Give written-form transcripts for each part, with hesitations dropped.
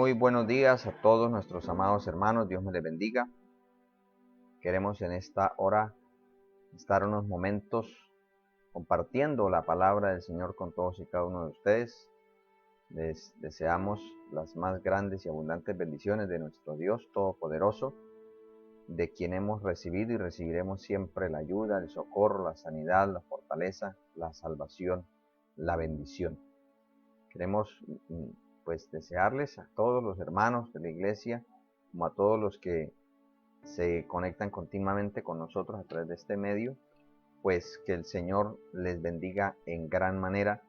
Muy buenos días a todos nuestros amados hermanos, Dios me les bendiga. Queremos en esta hora estar unos momentos compartiendo la palabra del Señor con todos y cada uno de ustedes. Les deseamos las más grandes y abundantes bendiciones de nuestro Dios Todopoderoso, de quien hemos recibido y recibiremos siempre la ayuda, el socorro, la sanidad, la fortaleza, la salvación, la bendición. Queremos pues desearles a todos los hermanos de la iglesia, como a todos los que se conectan continuamente con nosotros a través de este medio, pues que el Señor les bendiga en gran manera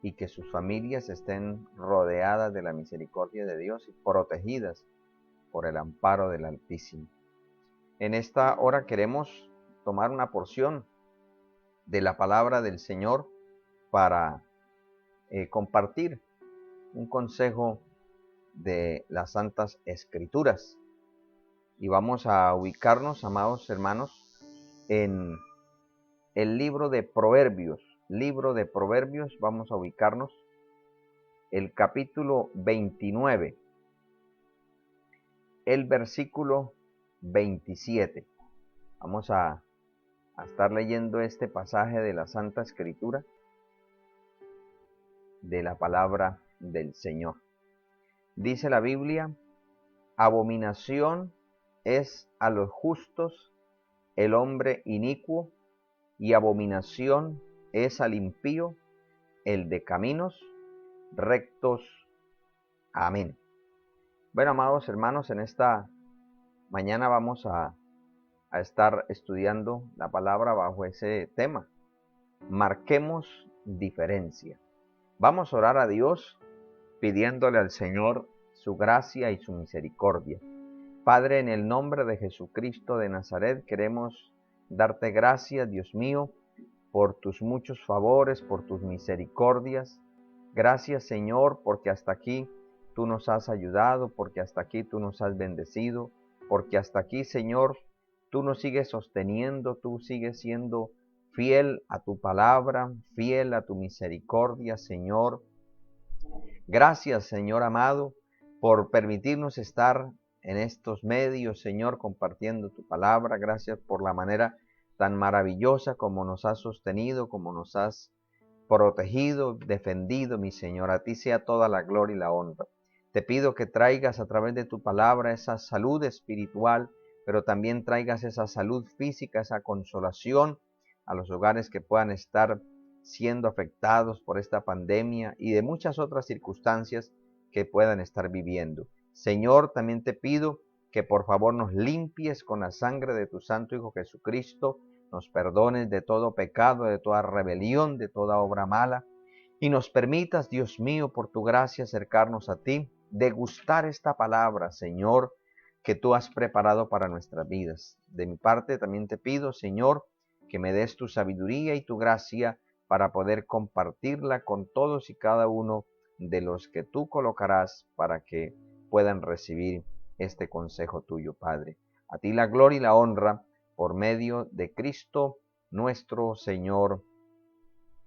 y que sus familias estén rodeadas de la misericordia de Dios y protegidas por el amparo del Altísimo. En esta hora queremos tomar una porción de la palabra del Señor para compartir un consejo de las Santas Escrituras. Y vamos a ubicarnos, amados hermanos, en el libro de Proverbios. Vamos a ubicarnos el capítulo 29, el versículo 27. Vamos a estar leyendo este pasaje de la Santa Escritura, de la palabra del Señor. Dice la Biblia: abominación es a los justos el hombre inicuo, y abominación es al impío el de caminos rectos. Amén. Bueno, amados hermanos, en esta mañana vamos a estar estudiando la palabra bajo ese tema. Marquemos diferencia. Vamos a orar a Dios pidiéndole al Señor su gracia y su misericordia. Padre, en el nombre de Jesucristo de Nazaret, queremos darte gracias, Dios mío, por tus muchos favores, por tus misericordias. Gracias, Señor, porque hasta aquí tú nos has ayudado, porque hasta aquí tú nos has bendecido, porque hasta aquí, Señor, tú nos sigues sosteniendo, tú sigues siendo fiel a tu palabra, fiel a tu misericordia, Señor. Gracias, Señor amado, por permitirnos estar en estos medios, Señor, compartiendo tu palabra. Gracias por la manera tan maravillosa como nos has sostenido, como nos has protegido, defendido, mi Señor. A ti sea toda la gloria y la honra. Te pido que traigas a través de tu palabra esa salud espiritual, pero también traigas esa salud física, esa consolación a los hogares que puedan estar siendo afectados por esta pandemia y de muchas otras circunstancias que puedan estar viviendo. Señor, también te pido que por favor nos limpies con la sangre de tu Santo Hijo Jesucristo, nos perdones de todo pecado, de toda rebelión, de toda obra mala, y nos permitas, Dios mío, por tu gracia acercarnos a ti, degustar esta palabra, Señor, que tú has preparado para nuestras vidas. De mi parte también te pido, Señor, que me des tu sabiduría y tu gracia para poder compartirla con todos y cada uno de los que tú colocarás para que puedan recibir este consejo tuyo, Padre. A ti la gloria y la honra por medio de Cristo nuestro Señor.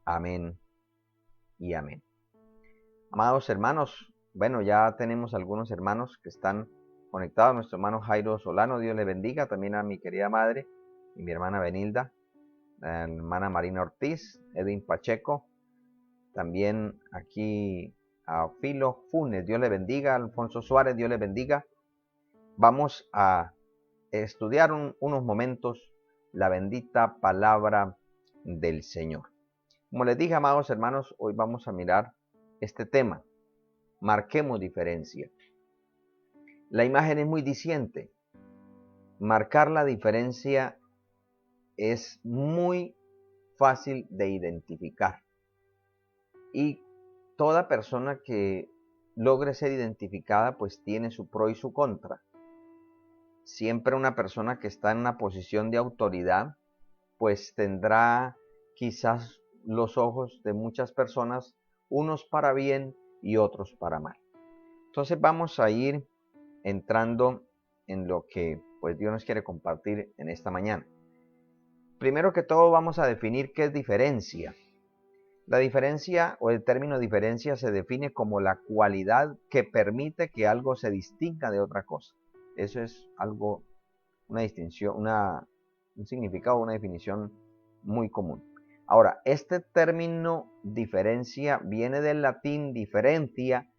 Amén y amén. Amados hermanos, bueno, ya tenemos algunos hermanos que están conectados. Nuestro hermano Jairo Solano, Dios le bendiga. También a mi querida madre y mi hermana Benilda, la hermana Marina Ortiz, Edwin Pacheco. También aquí a Filo Funes, Dios le bendiga. Alfonso Suárez, Dios le bendiga. Vamos a estudiar unos momentos la bendita palabra del Señor. Como les dije, amados hermanos, hoy vamos a mirar este tema. Marquemos diferencia. La imagen es muy diciente. Marcar la diferencia es muy fácil de identificar. Y toda persona que logre ser identificada, pues tiene su pro y su contra. Siempre una persona que está en una posición de autoridad, pues tendrá quizás los ojos de muchas personas, unos para bien y otros para mal. Entonces vamos a ir entrando en lo que pues Dios nos quiere compartir en esta mañana. Primero que todo vamos a definir qué es diferencia. La diferencia o el término diferencia se define como la cualidad que permite que algo se distinga de otra cosa. Eso es algo, una distinción, un significado, una definición muy común. Ahora, este término diferencia viene del latín diferencia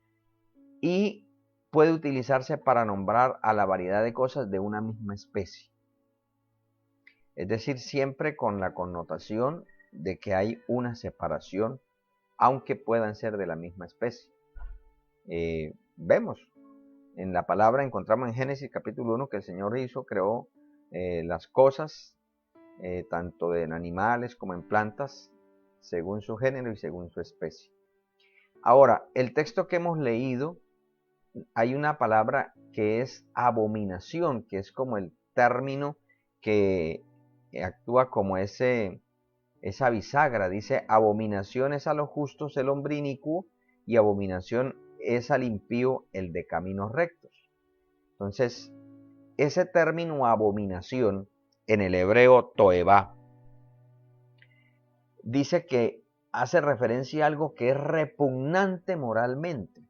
y puede utilizarse para nombrar a la variedad de cosas de una misma especie. Es decir, siempre con la connotación de que hay una separación, aunque puedan ser de la misma especie. Vemos en la palabra, encontramos en Génesis capítulo 1 que el Señor creó las cosas, tanto en animales como en plantas, según su género y según su especie. Ahora, el texto que hemos leído, hay una palabra que es abominación, que es como el término que actúa como esa bisagra. Dice, abominación es a los justos el hombre inicuo, y abominación es al impío el de caminos rectos. Entonces, ese término abominación, en el hebreo toevá, dice que hace referencia a algo que es repugnante moralmente,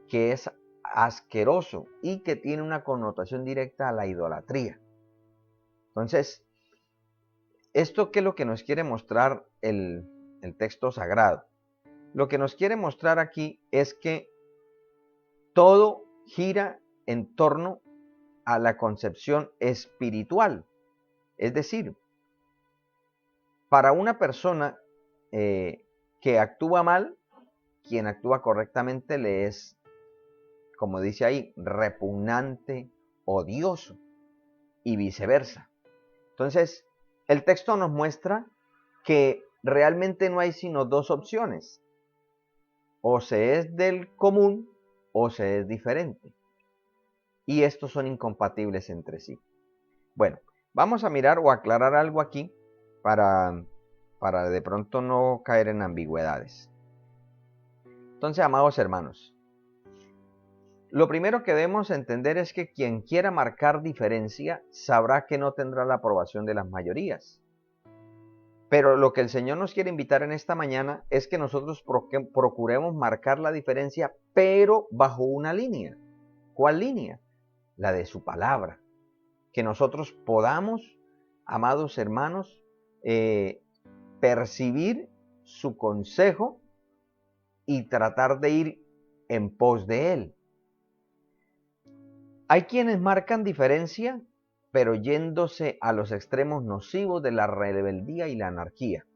que es asqueroso y que tiene una connotación directa a la idolatría. Entonces, ¿esto qué es lo que nos quiere mostrar el texto sagrado? Lo que nos quiere mostrar aquí es que todo gira en torno a la concepción espiritual. Es decir, para una persona que actúa mal, quien actúa correctamente le es, como dice ahí, repugnante, odioso, y viceversa. Entonces, el texto nos muestra que realmente no hay sino dos opciones. O se es del común o se es diferente. Y estos son incompatibles entre sí. Bueno, vamos a mirar o aclarar algo aquí para de pronto no caer en ambigüedades. Entonces, amados hermanos, lo primero que debemos entender es que quien quiera marcar diferencia sabrá que no tendrá la aprobación de las mayorías. Pero lo que el Señor nos quiere invitar en esta mañana es que nosotros procuremos marcar la diferencia, pero bajo una línea. ¿Cuál línea? La de su palabra. Que nosotros podamos, amados hermanos, percibir su consejo y tratar de ir en pos de él. Hay quienes marcan diferencia, pero yéndose a los extremos nocivos de la rebeldía y la anarquía.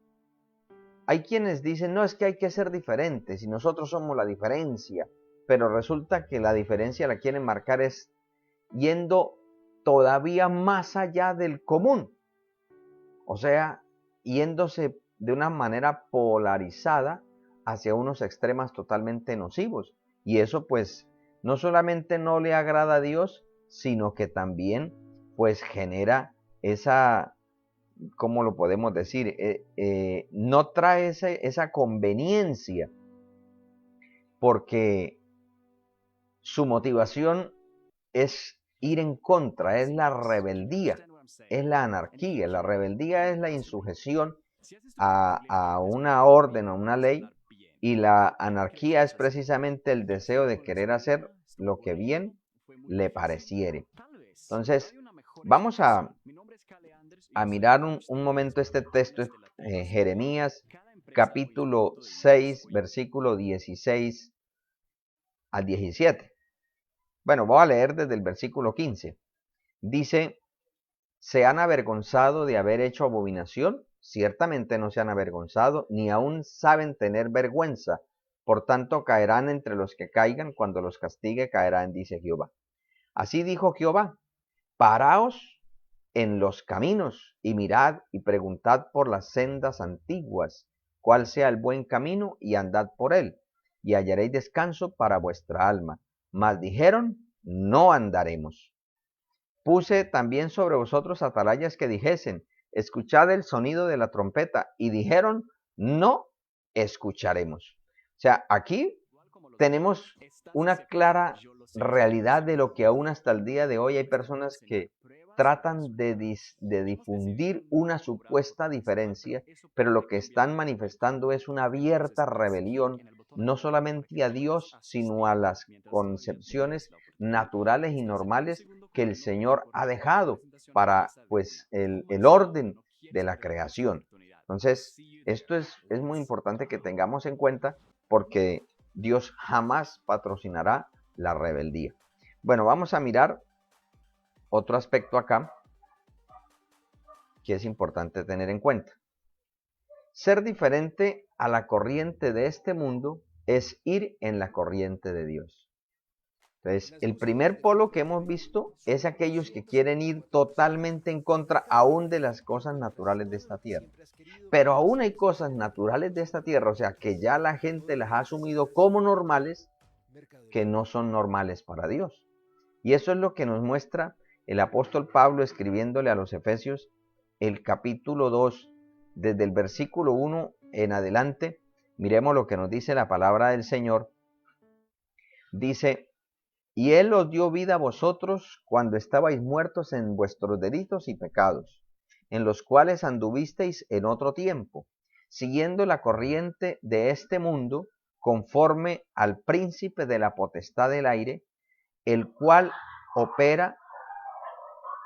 Hay quienes dicen, no, es que hay que ser diferentes y nosotros somos la diferencia, pero resulta que la diferencia la quieren marcar es yendo todavía más allá del común. O sea, yéndose de una manera polarizada hacia unos extremos totalmente nocivos. Y eso pues no solamente no le agrada a Dios, sino que también pues genera esa, ¿cómo lo podemos decir? No trae esa conveniencia, porque su motivación es ir en contra, es la rebeldía, es la anarquía. La rebeldía es la insujeción a una orden, a una ley, y la anarquía es precisamente el deseo de querer hacer lo que bien le pareciere. Entonces, vamos a mirar un momento este texto, Jeremías capítulo 6, versículo 16 al 17. Bueno, voy a leer desde el versículo 15. Dice, ¿se han avergonzado de haber hecho abominación? Ciertamente no se han avergonzado, ni aún saben tener vergüenza. Por tanto, caerán entre los que caigan, cuando los castigue caerán, dice Jehová. Así dijo Jehová, paraos en los caminos y mirad y preguntad por las sendas antiguas, cuál sea el buen camino, y andad por él, y hallaréis descanso para vuestra alma. Mas dijeron, no andaremos. Puse también sobre vosotros atalayas que dijesen, escuchad el sonido de la trompeta, y dijeron, no escucharemos. O sea, aquí tenemos una clara realidad de lo que aún hasta el día de hoy hay personas que tratan de difundir una supuesta diferencia, pero lo que están manifestando es una abierta rebelión, no solamente a Dios, sino a las concepciones naturales y normales que el Señor ha dejado para pues el orden de la creación. Entonces, esto es muy importante que tengamos en cuenta porque Dios jamás patrocinará la rebeldía. Bueno, vamos a mirar otro aspecto acá que es importante tener en cuenta. Ser diferente a la corriente de este mundo es ir en la corriente de Dios. Entonces, el primer polo que hemos visto es aquellos que quieren ir totalmente en contra aún de las cosas naturales de esta tierra. Pero aún hay cosas naturales de esta tierra, o sea, que ya la gente las ha asumido como normales, que no son normales para Dios. Y eso es lo que nos muestra el apóstol Pablo escribiéndole a los Efesios el capítulo 2, desde el versículo 1 en adelante. Miremos lo que nos dice la palabra del Señor. Dice: y Él os dio vida a vosotros cuando estabais muertos en vuestros delitos y pecados, en los cuales anduvisteis en otro tiempo, siguiendo la corriente de este mundo, conforme al príncipe de la potestad del aire, el cual opera,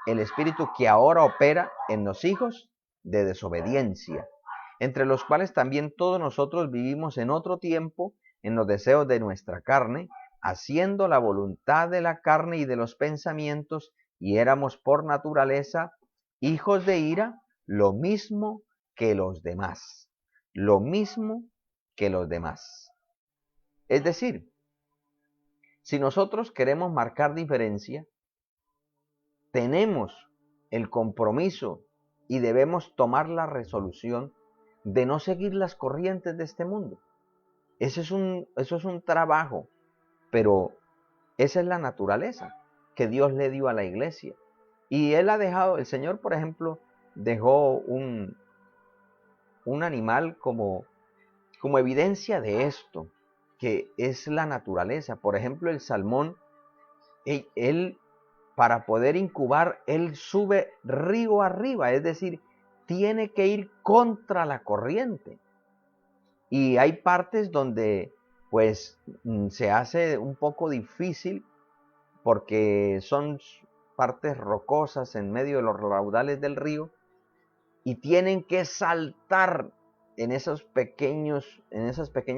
el espíritu que ahora opera en los hijos de desobediencia, entre los cuales también todos nosotros vivimos en otro tiempo en los deseos de nuestra carne, haciendo la voluntad de la carne y de los pensamientos, y éramos por naturaleza hijos de ira, lo mismo que los demás. Lo mismo que los demás. Es decir, si nosotros queremos marcar diferencia, tenemos el compromiso y debemos tomar la resolución de no seguir las corrientes de este mundo. Eso es un trabajo, pero esa es la naturaleza que Dios le dio a la iglesia. Y Él ha dejado, el Señor, por ejemplo, dejó un animal como evidencia de esto, que es la naturaleza. Por ejemplo, el salmón, él para poder incubar, él sube río arriba, es decir, tiene que ir contra la corriente. Y hay partes donde pues se hace un poco difícil porque son partes rocosas en medio de los raudales del río y tienen que saltar en esas pequeñas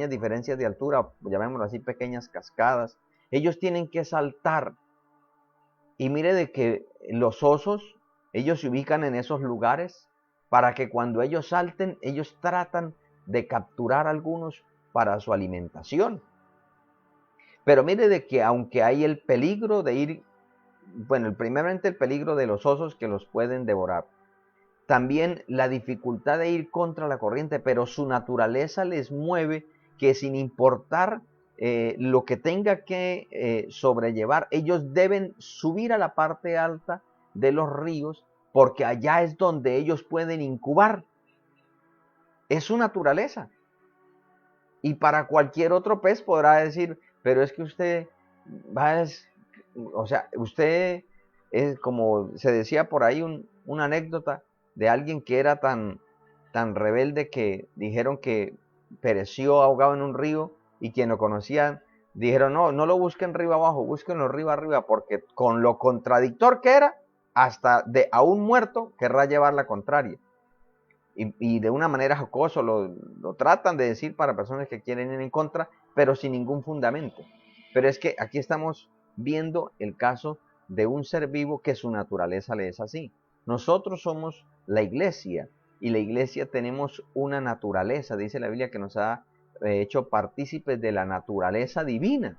diferencias de altura, llamémoslo así, pequeñas cascadas. Ellos tienen que saltar. Y mire de que los osos, ellos se ubican en esos lugares para que cuando ellos salten, ellos tratan de capturar algunos para su alimentación. Pero mire de que aunque hay el peligro de ir, bueno, primeramente el peligro de los osos que los pueden devorar. También la dificultad de ir contra la corriente, pero su naturaleza les mueve que sin importar lo que tenga que sobrellevar, ellos deben subir a la parte alta de los ríos porque allá es donde ellos pueden incubar. Es su naturaleza. Y para cualquier otro pez podrá decir, pero es que usted va, o sea, usted es como se decía por ahí una anécdota de alguien que era tan rebelde que dijeron que pereció ahogado en un río y quien lo conocían dijeron, no lo busquen río abajo, búsquenlo río arriba, porque con lo contradictor que era, hasta a un muerto querrá llevar la contraria. Y de una manera jocoso lo tratan de decir para personas que quieren ir en contra, pero sin ningún fundamento. Pero es que aquí estamos viendo el caso de un ser vivo que su naturaleza le es así. Nosotros somos la iglesia y la iglesia tenemos una naturaleza, dice la Biblia, que nos ha hecho partícipes de la naturaleza divina.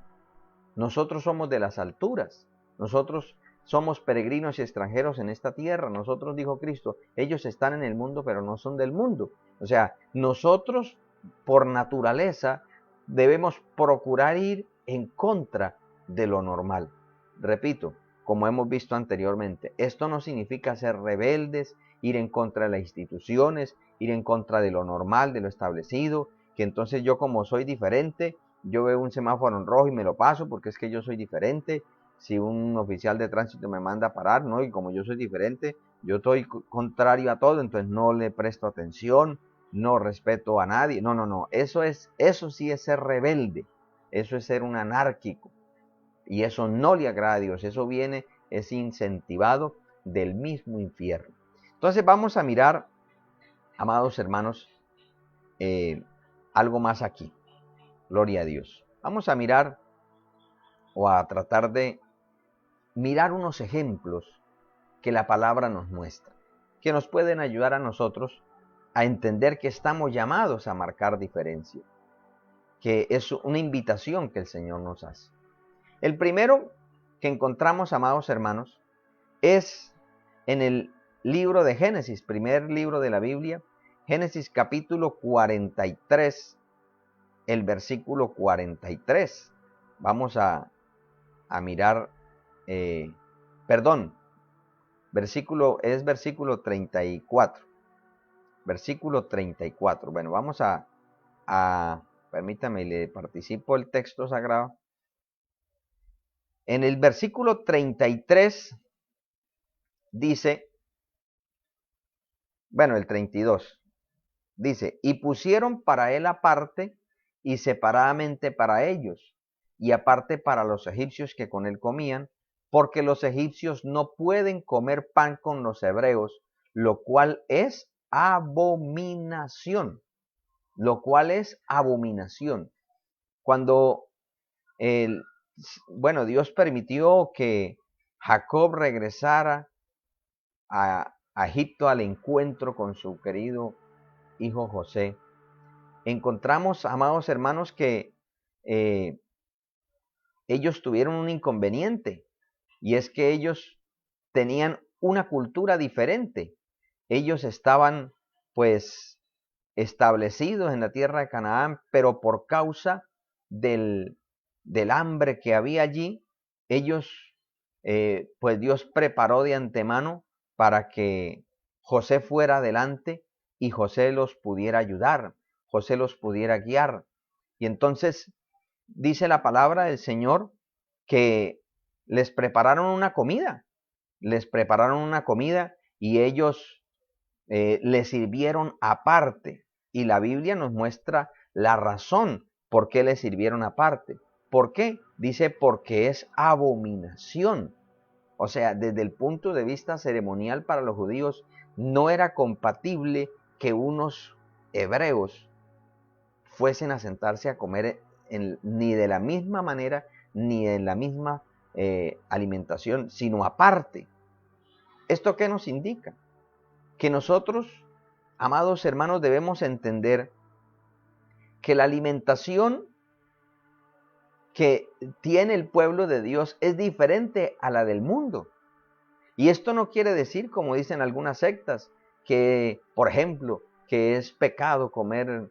Nosotros somos de las alturas, nosotros somos peregrinos y extranjeros en esta tierra. Nosotros, dijo Cristo, ellos están en el mundo, pero no son del mundo. O sea, nosotros por naturaleza debemos procurar ir en contra de lo normal. Repito, como hemos visto anteriormente, esto no significa ser rebeldes, ir en contra de las instituciones, ir en contra de lo normal, de lo establecido, que entonces yo como soy diferente, yo veo un semáforo en rojo y me lo paso porque es que yo soy diferente. si un oficial de tránsito me manda a parar, ¿no? Y como yo soy diferente, yo estoy contrario a todo, entonces no le presto atención, no respeto a nadie. No, no, no. Eso sí es ser rebelde. Eso es ser un anárquico. Y eso no le agrada a Dios. Eso es incentivado del mismo infierno. Entonces vamos a mirar, amados hermanos, algo más aquí. Gloria a Dios. Vamos a mirar o a tratar de mirar unos ejemplos que la palabra nos muestra, que nos pueden ayudar a nosotros a entender que estamos llamados a marcar diferencia, que es una invitación que el Señor nos hace. El primero que encontramos, amados hermanos, es en el libro de Génesis, primer libro de la Biblia, Génesis capítulo 43, el versículo 43. Vamos a mirar, perdón, versículo 34. Versículo 34. Bueno, vamos permítame, le participo el texto sagrado. En el versículo 33 dice, bueno, el 32, dice, y pusieron para él aparte y separadamente para ellos, y aparte para los egipcios que con él comían, porque los egipcios no pueden comer pan con los hebreos, lo cual es abominación. Lo cual es abominación. Cuando Dios permitió que Jacob regresara a Egipto al encuentro con su querido hijo José, encontramos, amados hermanos, que ellos tuvieron un inconveniente, y es que ellos tenían una cultura diferente. Ellos estaban, pues, establecidos en la tierra de Canaán, pero por causa del hambre que había allí, ellos, pues Dios preparó de antemano para que José fuera adelante y José los pudiera ayudar, José los pudiera guiar. Y entonces dice la palabra del Señor que les prepararon una comida, y ellos le sirvieron aparte. Y la Biblia nos muestra la razón por qué le sirvieron aparte. ¿Por qué? Dice porque es abominación. O sea, desde el punto de vista ceremonial para los judíos, no era compatible que unos hebreos fuesen a sentarse a comer ni de la misma manera, ni en la misma alimentación, sino aparte. ¿Esto qué nos indica? Que nosotros, amados hermanos, debemos entender que la alimentación que tiene el pueblo de Dios es diferente a la del mundo. Y esto no quiere decir, como dicen algunas sectas, que, por ejemplo, que es pecado comer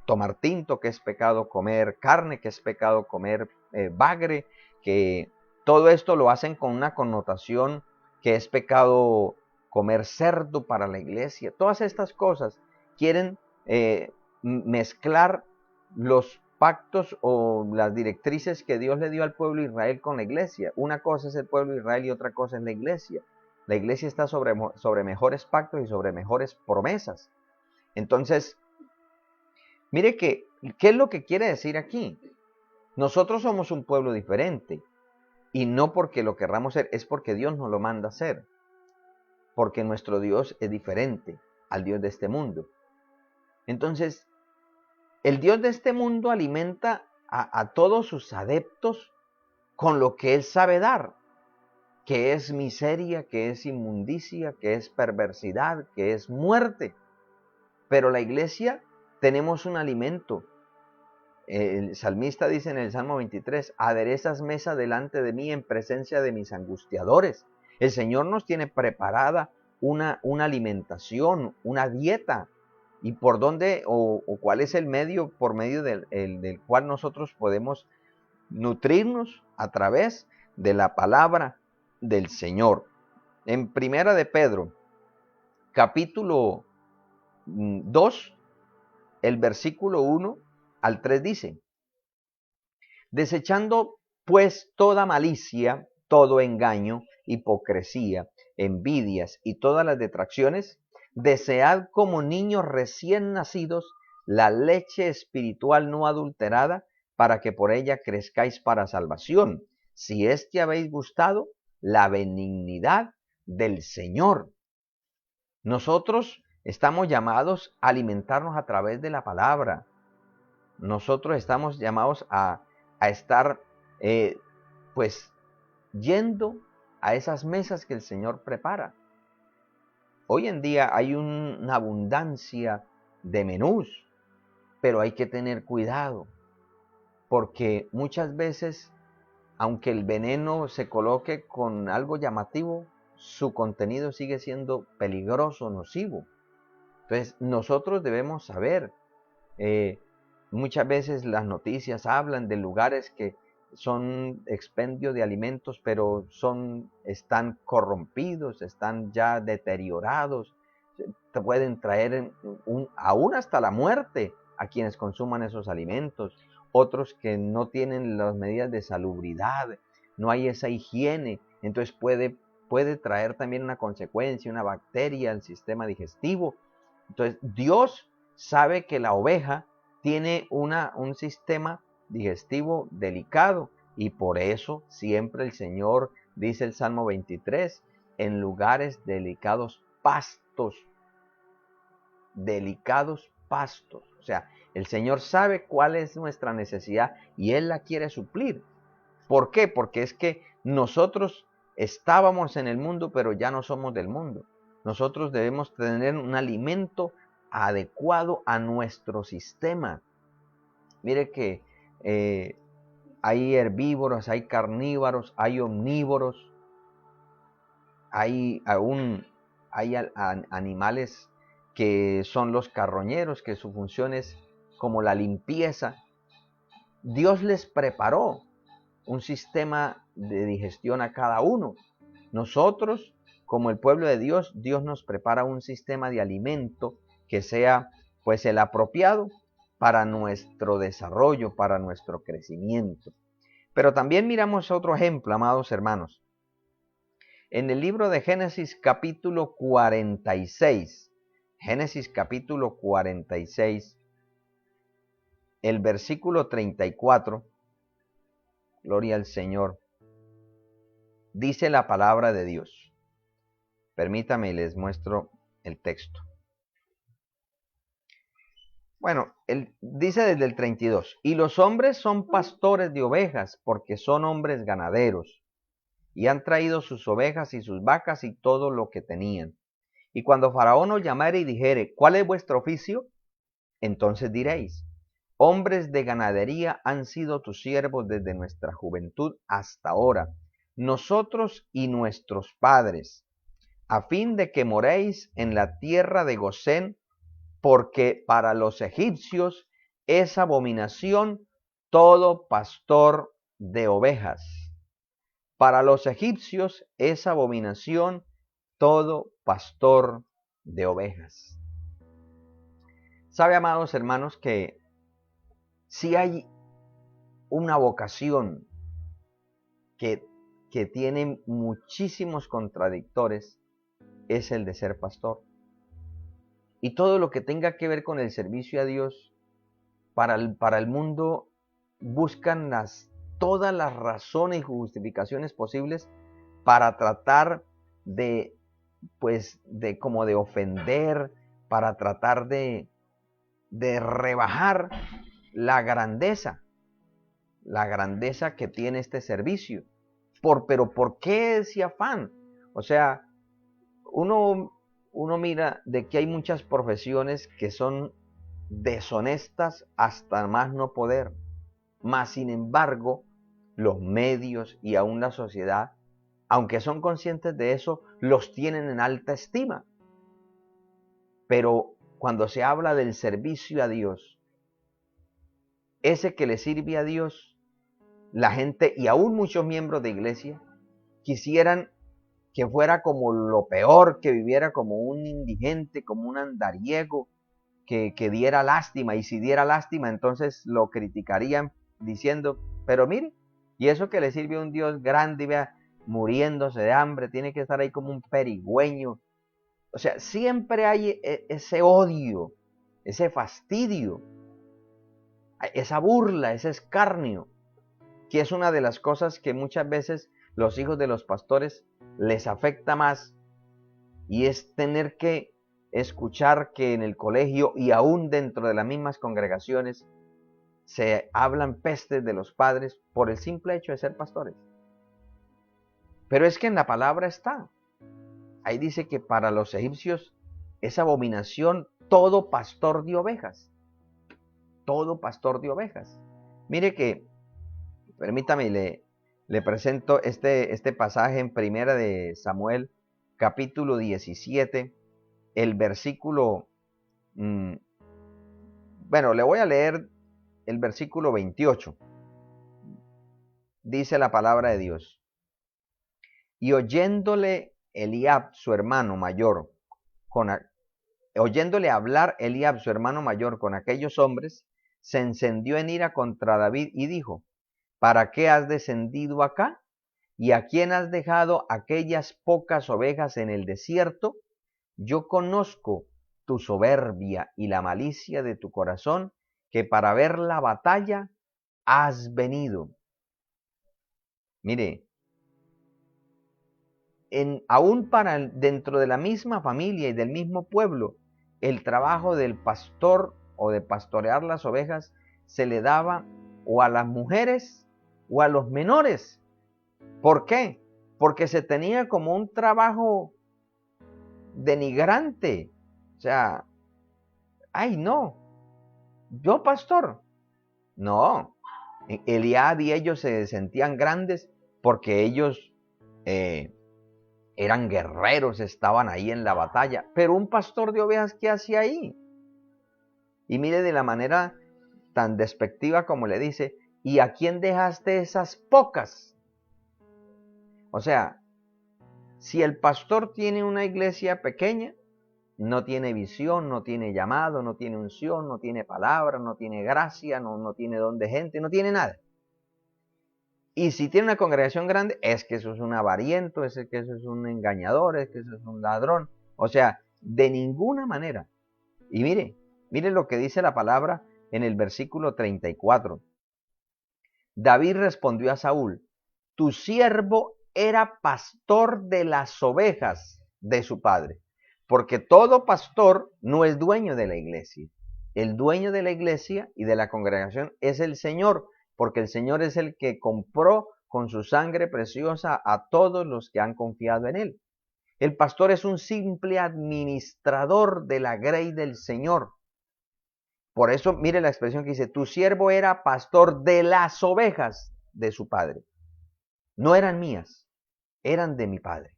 tomar tinto, que es pecado comer carne, que es pecado comer bagre, que todo esto lo hacen con una connotación que es pecado comer cerdo para la iglesia. Todas estas cosas quieren mezclar los pactos o las directrices que Dios le dio al pueblo de Israel con la iglesia. Una cosa es el pueblo de Israel y otra cosa es la iglesia. La iglesia está sobre mejores pactos y sobre mejores promesas. Entonces, mire ¿qué es lo que quiere decir aquí? Nosotros somos un pueblo diferente, y no porque lo querramos ser, es porque Dios nos lo manda a hacer. Porque nuestro Dios es diferente al Dios de este mundo. Entonces, el Dios de este mundo alimenta a todos sus adeptos con lo que Él sabe dar, que es miseria, que es inmundicia, que es perversidad, que es muerte. Pero la iglesia tenemos un alimento. El salmista dice en el Salmo 23, aderezas mesa delante de mí en presencia de mis angustiadores. El Señor nos tiene preparada una alimentación, una dieta. ¿Y por dónde o cuál es el medio por medio del cual nosotros podemos nutrirnos? A través de la palabra del Señor. En Primera de Pedro, capítulo 2, el versículo 1 al 3 dice, desechando Pues toda malicia, todo engaño, hipocresía, envidias y todas las detracciones, desead como niños recién nacidos la leche espiritual no adulterada, para que por ella crezcáis para salvación, si es que habéis gustado la benignidad del Señor. Nosotros estamos llamados a alimentarnos a través de la palabra. Nosotros estamos llamados a estar pues yendo a esas mesas que el Señor prepara. Hoy en día hay una abundancia de menús, pero hay que tener cuidado, porque muchas veces, aunque el veneno se coloque con algo llamativo, su contenido sigue siendo peligroso, nocivo. Entonces, nosotros debemos saber, muchas veces las noticias hablan de lugares que son expendio de alimentos, pero están corrompidos, están ya deteriorados, te pueden traer aún hasta la muerte a quienes consuman esos alimentos. Otros que no tienen las medidas de salubridad, no hay esa higiene, entonces puede traer también una consecuencia, una bacteria al sistema digestivo. Entonces Dios sabe que la oveja tiene un sistema digestivo delicado, y por eso siempre el Señor, dice el Salmo 23, en lugares delicados pastos, o sea, el Señor sabe cuál es nuestra necesidad y Él la quiere suplir. ¿Por qué? Porque es que nosotros estábamos en el mundo, pero ya no somos del mundo. Nosotros debemos tener un alimento adecuado a nuestro sistema. Mire que hay herbívoros, hay carnívoros, hay omnívoros, hay animales que son los carroñeros, que su función es como la limpieza. Dios les preparó un sistema de digestión a cada uno. Nosotros, como el pueblo de Dios, Dios nos prepara un sistema de alimento que sea pues el apropiado para nuestro desarrollo, para nuestro crecimiento. Pero también miramos otro ejemplo, amados hermanos. En el libro de Génesis capítulo 46, Génesis capítulo 46, el versículo 34, gloria al Señor, dice la palabra de Dios. Permítame y les muestro el texto. Bueno, dice desde el 32, y los hombres son pastores de ovejas, porque son hombres ganaderos, y han traído sus ovejas y sus vacas y todo lo que tenían. Y cuando Faraón os llamare y dijere, ¿cuál es vuestro oficio? Entonces diréis, hombres de ganadería han sido tus siervos desde nuestra juventud hasta ahora, nosotros y nuestros padres, a fin de que moréis en la tierra de Gosén, porque para los egipcios es abominación todo pastor de ovejas. Para los egipcios es abominación todo pastor de ovejas. ¿Sabe, amados hermanos, que si hay una vocación que tiene muchísimos contradictores, es el de ser pastor? Y todo lo que tenga que ver con el servicio a Dios, para el mundo buscan todas las razones y justificaciones posibles para tratar de ofender, para tratar de rebajar la grandeza que tiene este servicio. Pero ¿por qué ese afán? O sea, uno mira de que hay muchas profesiones que son deshonestas hasta más no poder, mas sin embargo los medios y aún la sociedad, aunque son conscientes de eso, los tienen en alta estima. Pero cuando se habla del servicio a Dios, ese que le sirve a Dios, la gente y aún muchos miembros de iglesia quisieran que fuera como lo peor, que viviera como un indigente, como un andariego, que diera lástima, y si diera lástima entonces lo criticarían diciendo, pero mire, Y eso que le sirve a un Dios grande, vea, muriéndose de hambre, tiene que estar ahí como un perigüeño. O sea, siempre hay ese odio, ese fastidio, esa burla, ese escarnio, que es una de las cosas que muchas veces los hijos de los pastores les afecta más, y es tener que escuchar que en el colegio y aún dentro de las mismas congregaciones se hablan pestes de los padres por el simple hecho de ser pastores. Pero es que en la palabra está. Ahí dice que para los egipcios es abominación todo pastor de ovejas. Todo pastor de ovejas. Mire que, permítame, le presento este pasaje en Primera de Samuel, capítulo 17, el versículo, bueno, le voy a leer el versículo 28. Dice la palabra de Dios. Y oyéndole Eliab, su hermano mayor, oyéndole hablar Eliab, su hermano mayor, con aquellos hombres, se encendió en ira contra David y dijo, ¿para qué has descendido acá? ¿Y a quién has dejado aquellas pocas ovejas en el desierto? Yo conozco tu soberbia y la malicia de tu corazón, que para ver la batalla has venido. Mire, aún dentro de la misma familia y del mismo pueblo, el trabajo del pastor o de pastorear las ovejas se le daba o a las mujeres o a los menores. ¿Por qué? Porque se tenía como un trabajo denigrante. O sea, ay no, yo pastor. No, Eliab y ellos se sentían grandes porque ellos eran guerreros, estaban ahí en la batalla. Pero un pastor de ovejas, ¿qué hacía ahí? Y mire de la manera tan despectiva como le dice, ¿y a quién dejaste esas pocas? O sea, si el pastor tiene una iglesia pequeña, no tiene visión, no tiene llamado, no tiene unción, no tiene palabra, no tiene gracia, no tiene don de gente, no tiene nada. Y si tiene una congregación grande, es que eso es un avariento, es que eso es un engañador, es que eso es un ladrón. O sea, de ninguna manera. Y mire lo que dice la palabra en el versículo 34. David respondió a Saúl, tu siervo era pastor de las ovejas de su padre, porque todo pastor no es dueño de la iglesia. El dueño de la iglesia y de la congregación es el Señor, porque el Señor es el que compró con su sangre preciosa a todos los que han confiado en él. El pastor es un simple administrador de la grey del Señor. Por eso, mire la expresión que dice, tu siervo era pastor de las ovejas de su padre. No eran mías, eran de mi padre.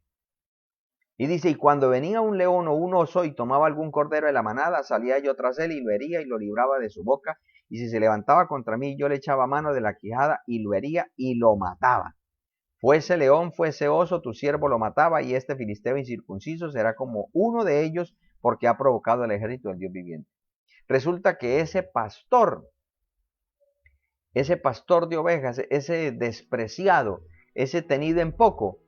Y dice, y cuando venía un león o un oso y tomaba algún cordero de la manada, salía yo tras él y lo hería y lo libraba de su boca. Y si se levantaba contra mí, yo le echaba mano de la quijada y lo hería y lo mataba. Fuese león, fuese oso, tu siervo lo mataba, y este filisteo incircunciso será como uno de ellos, porque ha provocado el ejército del Dios viviente. Resulta que ese pastor de ovejas, ese despreciado, ese tenido en poco,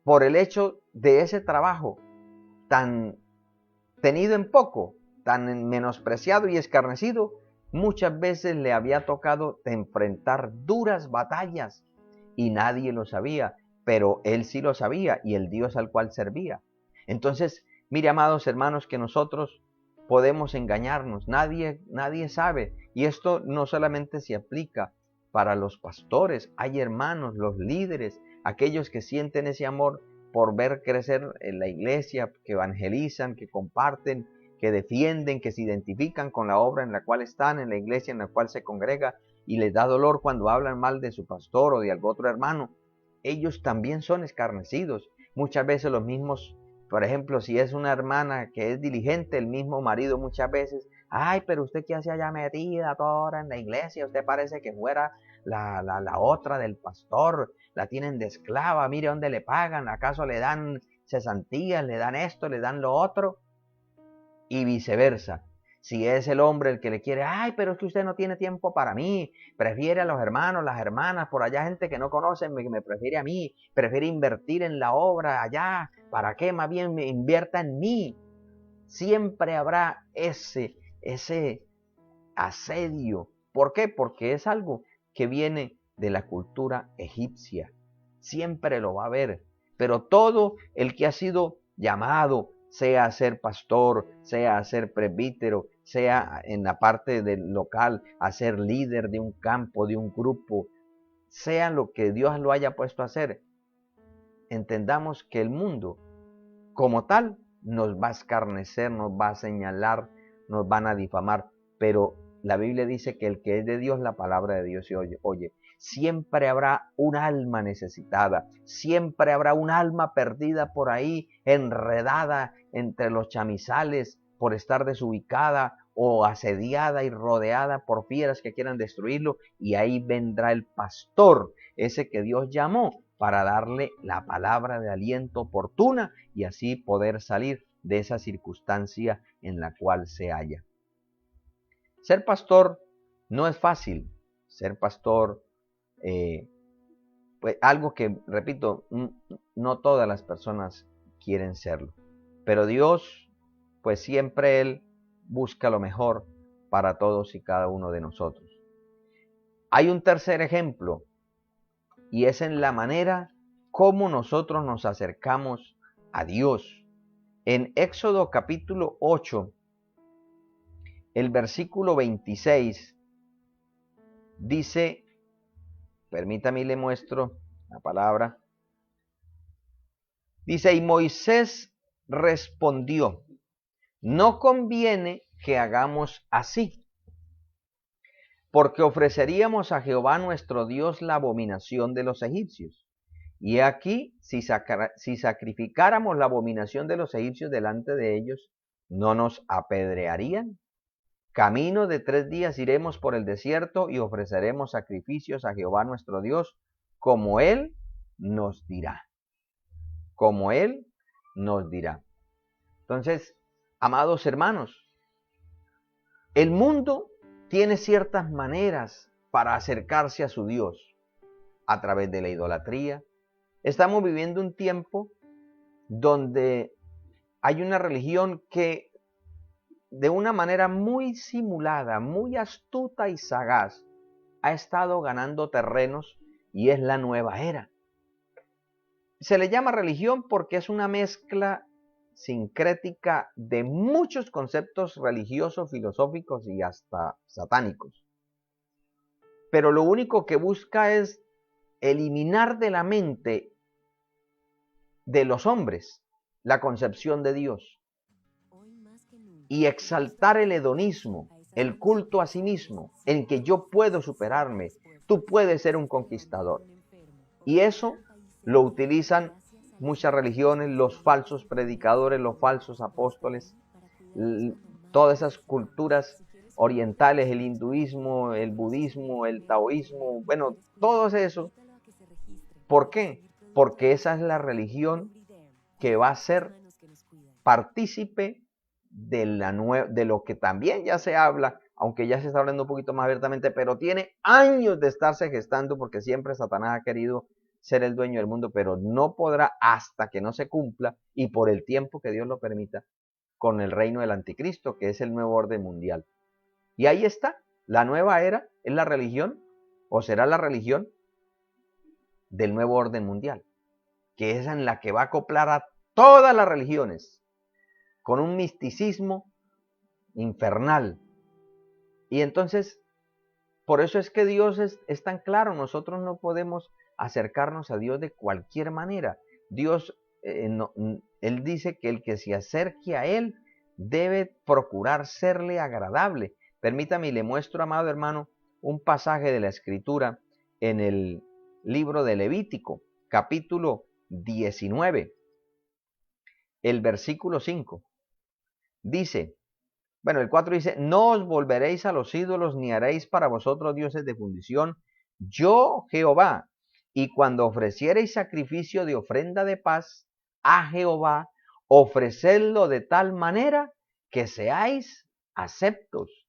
por el hecho de ese trabajo tan tenido en poco, tan menospreciado y escarnecido, muchas veces le había tocado enfrentar duras batallas y nadie lo sabía, pero él sí lo sabía y el Dios al cual servía. Entonces, mire, amados hermanos, que nosotros podemos engañarnos, nadie sabe. Y esto no solamente se aplica para los pastores, hay hermanos, los líderes, aquellos que sienten ese amor por ver crecer en la iglesia, que evangelizan, que comparten, que defienden, que se identifican con la obra en la cual están, en la iglesia en la cual se congrega, y les da dolor cuando hablan mal de su pastor o de algún otro hermano. Ellos también son escarnecidos. Muchas veces los mismos, por ejemplo, si es una hermana que es diligente, el mismo marido muchas veces, ay, pero usted qué hace allá metida toda hora en la iglesia, usted parece que fuera la otra del pastor, la tienen de esclava, mire dónde le pagan, acaso le dan cesantías, le dan esto, le dan lo otro, y viceversa. Si es el hombre el que le quiere, ay, pero es que usted no tiene tiempo para mí, prefiere a los hermanos, las hermanas, por allá gente que no conocen, me prefiere a mí, prefiere invertir en la obra allá, ¿para qué? Más bien me invierta en mí. Siempre habrá ese asedio. ¿Por qué? Porque es algo que viene de la cultura egipcia. Siempre lo va a haber. Pero todo el que ha sido llamado, sea a ser pastor, sea a ser presbítero, sea en la parte del local, a ser líder de un campo, de un grupo, sea lo que Dios lo haya puesto a hacer, entendamos que el mundo como tal nos va a escarnecer, nos va a señalar, nos van a difamar, pero la Biblia dice que el que es de Dios, la palabra de Dios se oye. Siempre habrá un alma necesitada, siempre habrá un alma perdida por ahí, enredada entre los chamizales por estar desubicada o asediada y rodeada por fieras que quieran destruirlo, y ahí vendrá el pastor, ese que Dios llamó para darle la palabra de aliento oportuna y así poder salir de esa circunstancia en la cual se halla. Ser pastor no es fácil. Ser pastor, pues algo que, repito, no todas las personas quieren serlo. Pero Dios, pues siempre Él busca lo mejor para todos y cada uno de nosotros. Hay un tercer ejemplo, y es en la manera como nosotros nos acercamos a Dios. En Éxodo capítulo 8, el versículo 26, dice, permítame le muestro la palabra, dice, y Moisés respondió, no conviene que hagamos así, porque ofreceríamos a Jehová nuestro Dios la abominación de los egipcios. Y aquí, si sacrificáramos la abominación de los egipcios delante de ellos, ¿no nos apedrearían? Camino de 3 días iremos por el desierto y ofreceremos sacrificios a Jehová nuestro Dios, como Él nos dirá. Como Él nos dirá. Entonces, amados hermanos, el mundo tiene ciertas maneras para acercarse a su Dios, a través de la idolatría. Estamos viviendo un tiempo donde hay una religión que de una manera muy simulada, muy astuta y sagaz, ha estado ganando terrenos y es la nueva era. Se le llama religión porque es una mezcla sincrética de muchos conceptos religiosos, filosóficos y hasta satánicos. Pero lo único que busca es eliminar de la mente de los hombres la concepción de Dios y exaltar el hedonismo, el culto a sí mismo, en que yo puedo superarme, tú puedes ser un conquistador. Y eso lo utilizan muchas religiones, los falsos predicadores, los falsos apóstoles, todas esas culturas orientales, el hinduismo, el budismo, el taoísmo, bueno, todo eso. ¿Por qué? Porque esa es la religión que va a ser partícipe de lo que también ya se habla, aunque ya se está hablando un poquito más abiertamente, pero tiene años de estarse gestando porque siempre Satanás ha querido ser el dueño del mundo, pero no podrá hasta que no se cumpla y por el tiempo que Dios lo permita con el reino del anticristo, que es el nuevo orden mundial. Y ahí está, la nueva era es la religión, o será la religión del nuevo orden mundial, que es en la que va a acoplar a todas las religiones, con un misticismo infernal. Y entonces, por eso es que Dios es tan claro, nosotros no podemos acercarnos a Dios de cualquier manera. Dios, Él dice que el que se acerque a Él debe procurar serle agradable. Permítame y le muestro, amado hermano, un pasaje de la Escritura en el libro de Levítico, capítulo 19, el versículo 5. Dice, bueno, el 4 dice, no os volveréis a los ídolos ni haréis para vosotros dioses de fundición, yo Jehová, y cuando ofreciereis sacrificio de ofrenda de paz a Jehová, ofrecedlo de tal manera que seáis aceptos.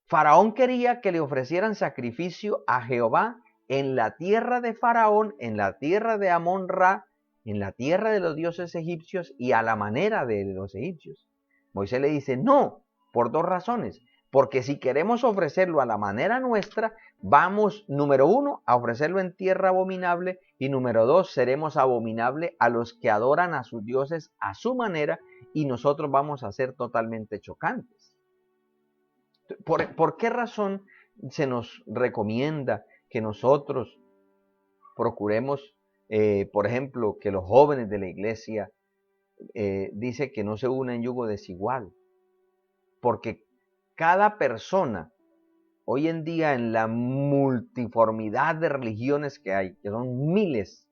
Faraón quería que le ofrecieran sacrificio a Jehová en la tierra de Faraón, en la tierra de Amón-Ra, en la tierra de los dioses egipcios y a la manera de los egipcios. Moisés le dice, no, por dos razones. Porque si queremos ofrecerlo a la manera nuestra, vamos, número uno, a ofrecerlo en tierra abominable, y número dos, seremos abominable a los que adoran a sus dioses a su manera, y nosotros vamos a ser totalmente chocantes. ¿Por qué razón se nos recomienda que nosotros procuremos, por ejemplo, que los jóvenes de la iglesia dice que no se una en yugo desigual? Porque cada persona, hoy en día en la multiformidad de religiones que hay, que son miles,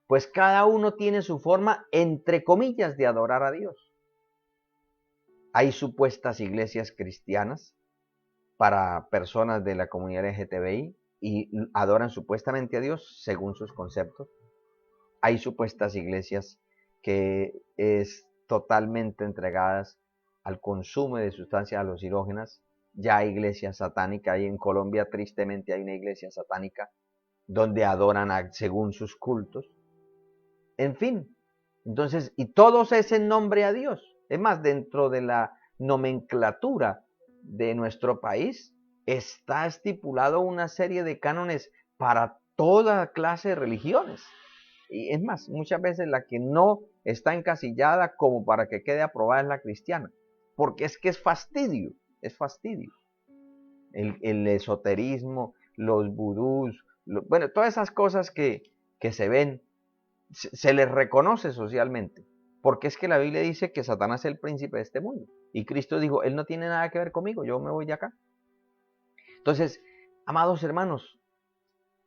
pues cada uno tiene su forma, entre comillas, de adorar a Dios. Hay supuestas iglesias cristianas para personas de la comunidad LGTBI y adoran supuestamente a Dios según sus conceptos. Hay supuestas iglesias que es totalmente entregadas al consumo de sustancias alucinógenas. Ya hay iglesias satánicas, hay en Colombia tristemente hay una iglesia satánica donde adoran según sus cultos. En fin, entonces, y todos es en nombre a Dios. Es más, dentro de la nomenclatura de nuestro país está estipulado una serie de cánones para toda clase de religiones. Y es más, muchas veces la que no está encasillada como para que quede aprobada es la cristiana. Porque es que es fastidio, es fastidio. El esoterismo, los vudús, bueno, todas esas cosas que se ven, se les reconoce socialmente. Porque es que la Biblia dice que Satanás es el príncipe de este mundo. Y Cristo dijo, él no tiene nada que ver conmigo, yo me voy de acá. Entonces, amados hermanos,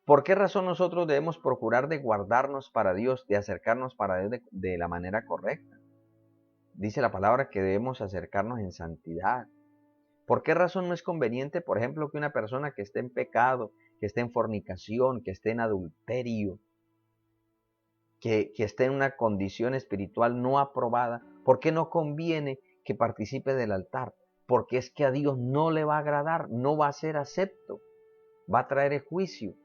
¿por qué razón nosotros debemos procurar de guardarnos para Dios, de acercarnos para Dios de la manera correcta? Dice la palabra que debemos acercarnos en santidad. ¿Por qué razón no es conveniente, por ejemplo, que una persona que esté en pecado, que esté en fornicación, que esté en adulterio, que esté en una condición espiritual no aprobada, ¿por qué no conviene que participe del altar? Porque es que a Dios no le va a agradar, no va a ser acepto, va a traer el juicio.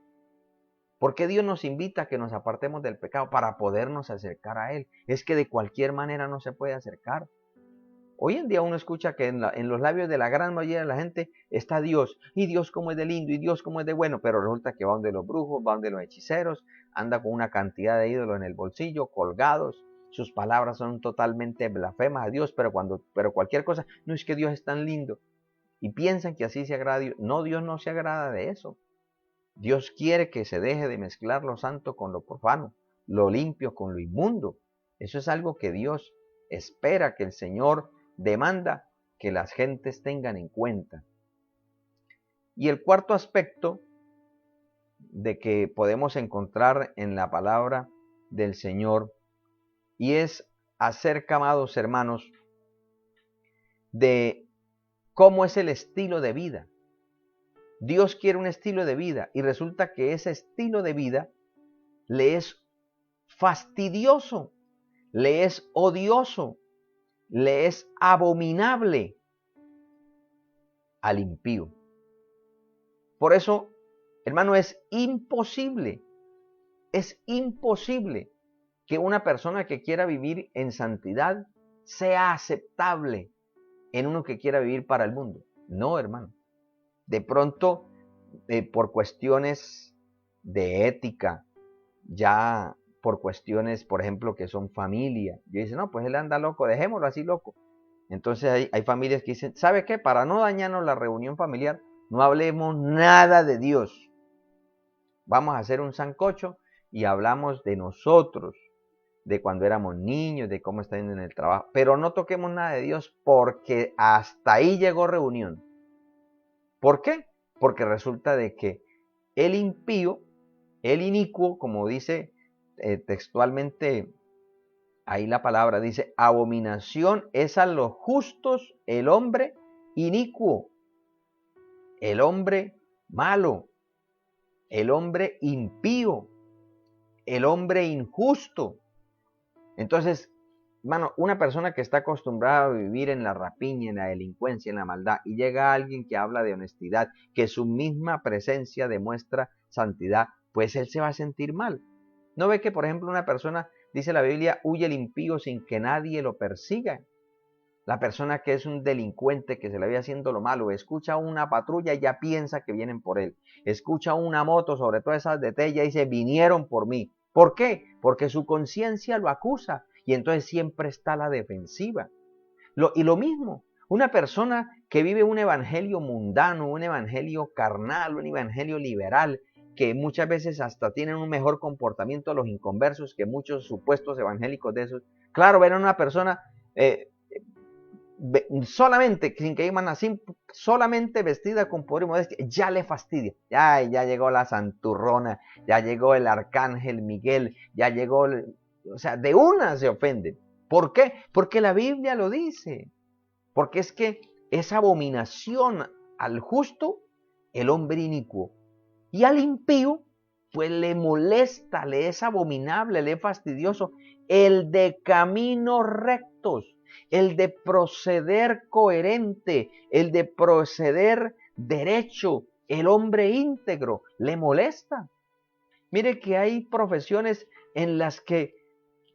¿Por qué Dios nos invita a que nos apartemos del pecado? Para podernos acercar a Él. Es que de cualquier manera no se puede acercar. Hoy en día uno escucha que en los labios de la gran mayoría de la gente está Dios. Y Dios como es de lindo, y Dios como es de bueno. Pero resulta que va donde los brujos, va donde los hechiceros, anda con una cantidad de ídolos en el bolsillo, colgados. Sus palabras son totalmente blasfemas a Dios, pero cualquier cosa, no es que Dios es tan lindo. Y piensan que así se agrada a Dios. No, Dios no se agrada de eso. Dios quiere que se deje de mezclar lo santo con lo profano, lo limpio con lo inmundo. Eso es algo que Dios espera, que el Señor demanda que las gentes tengan en cuenta. Y el cuarto aspecto de que podemos encontrar en la palabra del Señor, y es acerca, amados hermanos, de cómo es el estilo de vida. Dios quiere un estilo de vida y resulta que ese estilo de vida le es fastidioso, le es odioso, le es abominable al impío. Por eso, hermano, es imposible que una persona que quiera vivir en santidad sea aceptable en uno que quiera vivir para el mundo. No, hermano. De pronto, por cuestiones de ética, ya por cuestiones, por ejemplo, que son familia. Y dicen, no, pues él anda loco, dejémoslo así loco. Entonces hay familias que dicen, ¿sabe qué? Para no dañarnos la reunión familiar, no hablemos nada de Dios. Vamos a hacer un sancocho y hablamos de nosotros, de cuando éramos niños, de cómo está yendo en el trabajo. Pero no toquemos nada de Dios porque hasta ahí llegó reunión. ¿Por qué? Porque resulta de que el impío, el inicuo, como dice textualmente ahí la palabra, dice, abominación es a los justos el hombre inicuo, el hombre malo, el hombre impío, el hombre injusto. Entonces, Hermano, una persona que está acostumbrada a vivir en la rapiña, en la delincuencia, en la maldad, y llega alguien que habla de honestidad, que su misma presencia demuestra santidad, pues él se va a sentir mal. ¿No ve que, por ejemplo, una persona, dice la Biblia, huye el impío sin que nadie lo persiga? La persona que es un delincuente, que se le ve haciendo lo malo, escucha una patrulla y ya piensa que vienen por él. Escucha una moto, sobre todo esas de Tella, y dice, vinieron por mí. ¿Por qué? Porque su conciencia lo acusa y entonces siempre está a la defensiva. Y lo mismo, una persona que vive un evangelio mundano, un evangelio carnal, un evangelio liberal, que muchas veces hasta tienen un mejor comportamiento de los inconversos que muchos supuestos evangélicos de esos. Claro, ven a una persona solamente, sin que digan así, solamente vestida con poder y modestia, ya le fastidia. Ya llegó la santurrona, ya llegó el arcángel Miguel, ya llegó, o sea, de una se ofenden. ¿Por qué? Porque la Biblia lo dice. Porque es que es abominación al justo el hombre inicuo. Y al impío, pues le molesta, le es abominable, le es fastidioso el de caminos rectos, el de proceder coherente, el de proceder derecho, el hombre íntegro, le molesta. Mire que hay profesiones en las que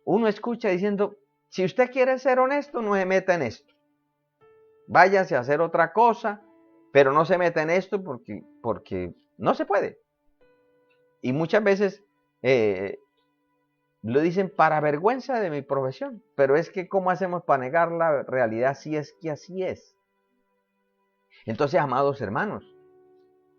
uno escucha diciendo, si usted quiere ser honesto, no se meta en esto. Váyase a hacer otra cosa, pero no se meta en esto porque no se puede. Y muchas veces lo dicen para vergüenza de mi profesión, pero es que ¿cómo hacemos para negar la realidad si es que así es? Entonces, amados hermanos,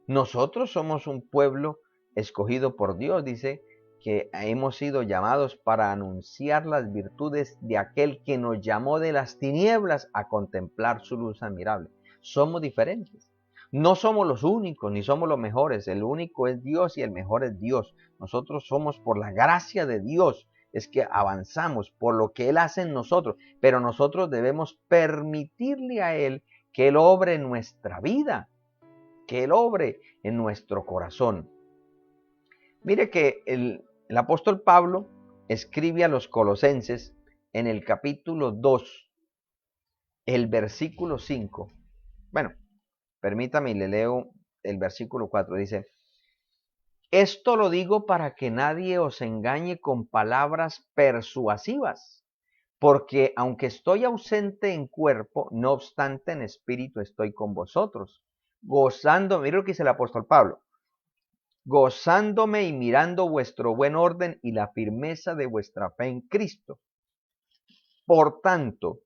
nosotros somos un pueblo escogido por Dios, dice que hemos sido llamados para anunciar las virtudes de aquel que nos llamó de las tinieblas a contemplar su luz admirable. Somos diferentes. No somos los únicos, ni somos los mejores. El único es Dios y el mejor es Dios. Nosotros somos por la gracia de Dios. Es que avanzamos por lo que Él hace en nosotros. Pero nosotros debemos permitirle a Él que Él obre en nuestra vida, que Él obre en nuestro corazón. Mire que el apóstol Pablo escribe a los colosenses en el capítulo 2, el versículo 5. Bueno, permítame y le leo el versículo 4. Dice, esto lo digo para que nadie os engañe con palabras persuasivas, porque aunque estoy ausente en cuerpo, no obstante en espíritu estoy con vosotros, gozando, mire lo que dice el apóstol Pablo, gozándome y mirando vuestro buen orden y la firmeza de vuestra fe en Cristo. Por tanto,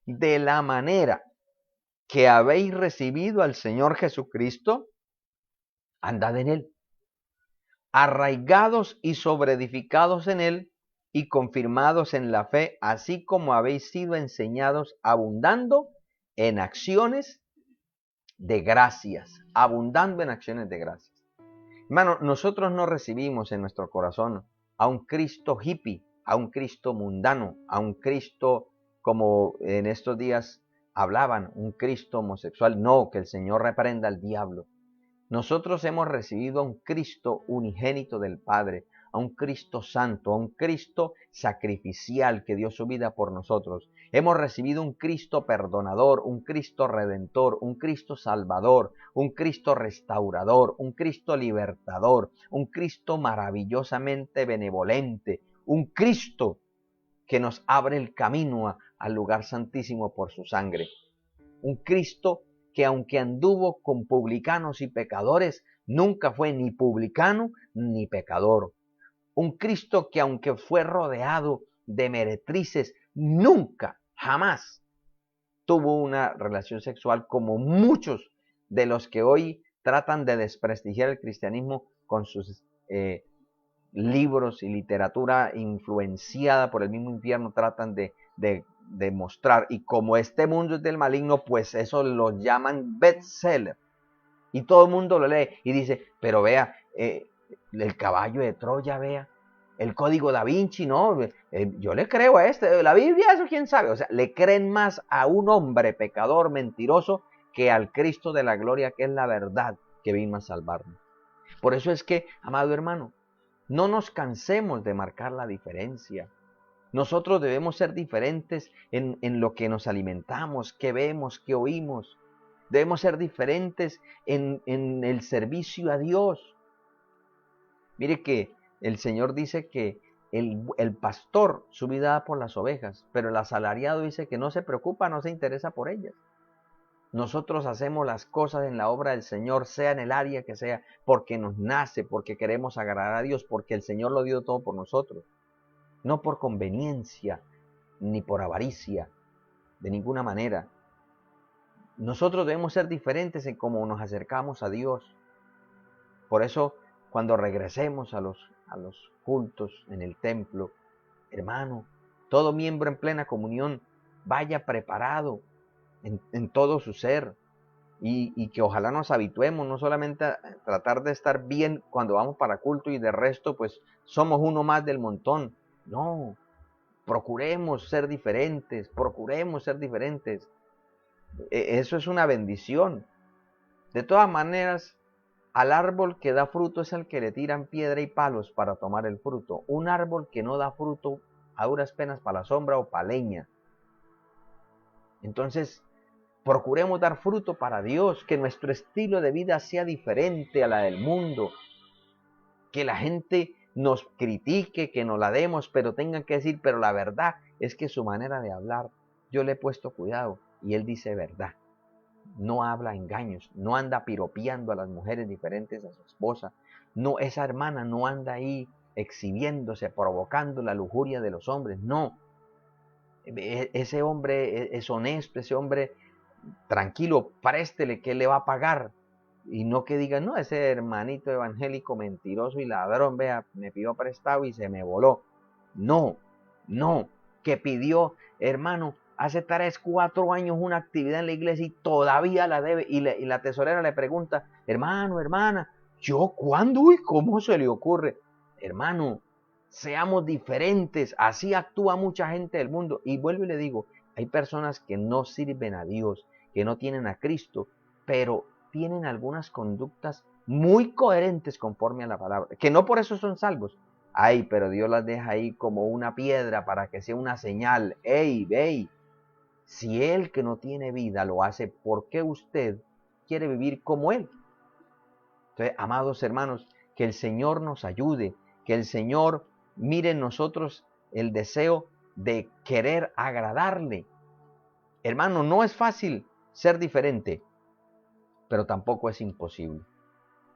de la manera que habéis recibido al Señor Jesucristo, andad en Él, arraigados y sobreedificados en Él y confirmados en la fe, así como habéis sido enseñados, abundando en acciones de gracias, abundando en acciones de gracias. Hermano, nosotros no recibimos en nuestro corazón a un Cristo hippie, a un Cristo mundano, a un Cristo como en estos días hablaban, un Cristo homosexual. No, que el Señor reprenda al diablo. Nosotros hemos recibido a un Cristo unigénito del Padre, a un Cristo santo, a un Cristo sacrificial que dio su vida por nosotros. Hemos recibido un Cristo perdonador, un Cristo redentor, un Cristo salvador, un Cristo restaurador, un Cristo libertador, un Cristo maravillosamente benevolente, un Cristo que nos abre el camino al lugar santísimo por su sangre. Un Cristo que aunque anduvo con publicanos y pecadores, nunca fue ni publicano ni pecador. Un Cristo que aunque fue rodeado de meretrices, nunca, jamás tuvo una relación sexual como muchos de los que hoy tratan de desprestigiar el cristianismo con sus libros y literatura influenciada por el mismo infierno, tratan de mostrar. Y como este mundo es del maligno, pues eso lo llaman bestseller. Y todo el mundo lo lee y dice, pero vea, el caballo de Troya, vea, el código da Vinci, no, yo le creo a la Biblia, eso quién sabe. O sea, le creen más a un hombre pecador, mentiroso, que al Cristo de la gloria, que es la verdad, que vino a salvarnos. Por eso es que, amado hermano, no nos cansemos de marcar la diferencia. Nosotros debemos ser diferentes en lo que nos alimentamos, qué vemos, qué oímos. Debemos ser diferentes en el servicio a Dios. Mire que el Señor dice que el pastor su vida da por las ovejas, pero el asalariado dice que no se preocupa, no se interesa por ellas. Nosotros hacemos las cosas en la obra del Señor, sea en el área que sea, porque nos nace, porque queremos agradar a Dios, porque el Señor lo dio todo por nosotros. No por conveniencia, ni por avaricia, de ninguna manera. Nosotros debemos ser diferentes en cómo nos acercamos a Dios. Por eso, cuando regresemos a los cultos en el templo, hermano, todo miembro en plena comunión vaya preparado en todo su ser y que ojalá nos habituemos no solamente a tratar de estar bien cuando vamos para culto y de resto pues somos uno más del montón. No, procuremos ser diferentes, procuremos ser diferentes. Eso es una bendición. De todas maneras, al árbol que da fruto es el que le tiran piedra y palos para tomar el fruto. Un árbol que no da fruto a duras penas para la sombra o para leña. Entonces, procuremos dar fruto para Dios, que nuestro estilo de vida sea diferente a la del mundo. Que la gente nos critique, que nos la demos, pero tengan que decir, pero la verdad es que su manera de hablar, yo le he puesto cuidado y él dice verdad. No habla engaños, no anda piropeando a las mujeres diferentes a su esposa. No, esa hermana no anda ahí exhibiéndose, provocando la lujuria de los hombres. No, ese hombre es honesto, ese hombre tranquilo, préstele que le va a pagar. Y no que digan, no, ese hermanito evangélico mentiroso y ladrón, vea, me pidió prestado y se me voló. No, no, que pidió, hermano, hace 3, 4 años una actividad en la iglesia y todavía la debe. Y la tesorera le pregunta, hermano, hermana, ¿yo cuándo y cómo se le ocurre? Hermano, seamos diferentes, así actúa mucha gente del mundo. Y vuelvo y le digo, hay personas que no sirven a Dios, que no tienen a Cristo, pero tienen algunas conductas muy coherentes conforme a la palabra, que no por eso son salvos. Ay, pero Dios las deja ahí como una piedra para que sea una señal. Ey, ve, si Él que no tiene vida lo hace, ¿por qué usted quiere vivir como Él? Entonces, amados hermanos, que el Señor nos ayude, que el Señor mire en nosotros el deseo de querer agradarle. Hermano, no es fácil ser diferente, pero tampoco es imposible.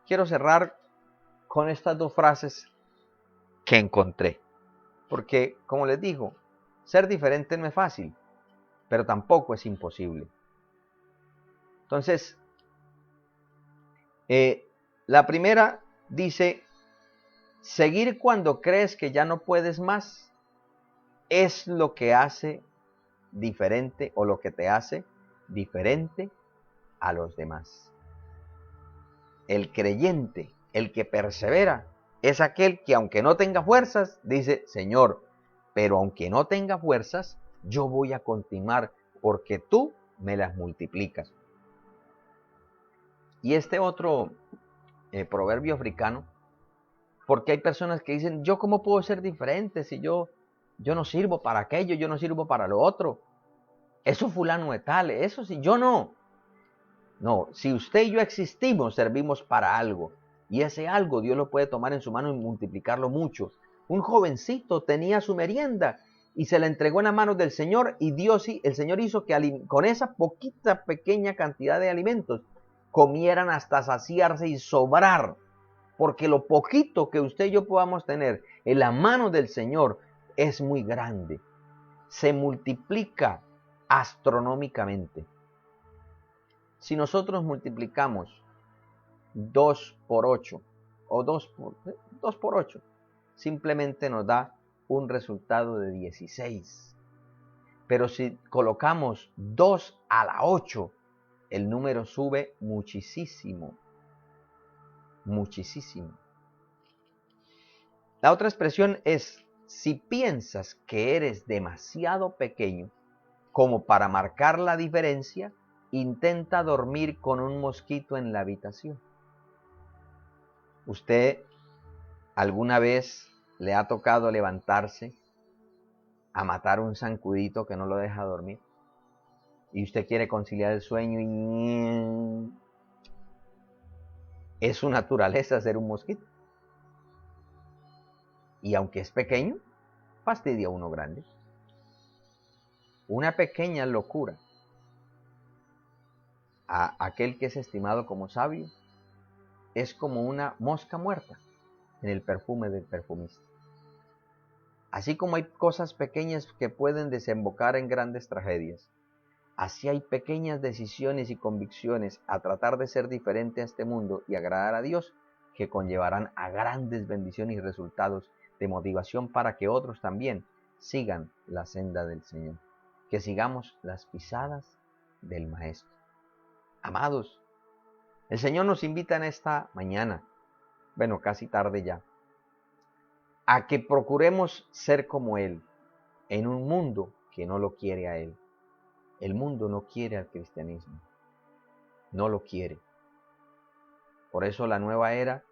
Quiero cerrar con estas 2 frases que encontré. Porque, como les digo, ser diferente no es fácil, pero tampoco es imposible. Entonces, la primera dice, seguir cuando crees que ya no puedes más es lo que hace diferente o lo que te hace diferente a los demás. El creyente, el que persevera, es aquel que aunque no tenga fuerzas, dice, Señor, pero aunque no tenga fuerzas, yo voy a continuar porque tú me las multiplicas. Y este otro proverbio africano, porque hay personas que dicen, ¿yo cómo puedo ser diferente si yo no sirvo para aquello, yo no sirvo para lo otro? Eso fulano de tal, eso sí, yo no. No, si usted y yo existimos, servimos para algo. Y ese algo Dios lo puede tomar en su mano y multiplicarlo mucho. Un jovencito tenía su merienda y se la entregó en las manos del Señor y el Señor hizo que con esa poquita pequeña cantidad de alimentos comieran hasta saciarse y sobrar. Porque lo poquito que usted y yo podamos tener en la mano del Señor es muy grande. Se multiplica astronómicamente. Si nosotros multiplicamos 2 por 8 o 2 por 8, simplemente nos da un resultado de 16. Pero si colocamos 2 a la 8, el número sube muchísimo. Muchísimo. La otra expresión es, si piensas que eres demasiado pequeño como para marcar la diferencia, intenta dormir con un mosquito en la habitación. ¿Usted alguna vez le ha tocado levantarse a matar un zancudito que no lo deja dormir. Y usted quiere conciliar el sueño y es su naturaleza ser un mosquito. Y aunque es pequeño, fastidia a uno grande. Una pequeña locura a aquel que es estimado como sabio es como una mosca muerta en el perfume del perfumista. Así como hay cosas pequeñas que pueden desembocar en grandes tragedias, así hay pequeñas decisiones y convicciones a tratar de ser diferente a este mundo y agradar a Dios que conllevarán a grandes bendiciones y resultados de motivación para que otros también sigan la senda del Señor, que sigamos las pisadas del Maestro. Amados, el Señor nos invita en esta mañana, bueno, casi tarde ya, a que procuremos ser como Él en un mundo que no lo quiere a Él. El mundo no quiere al cristianismo, no lo quiere. Por eso la nueva era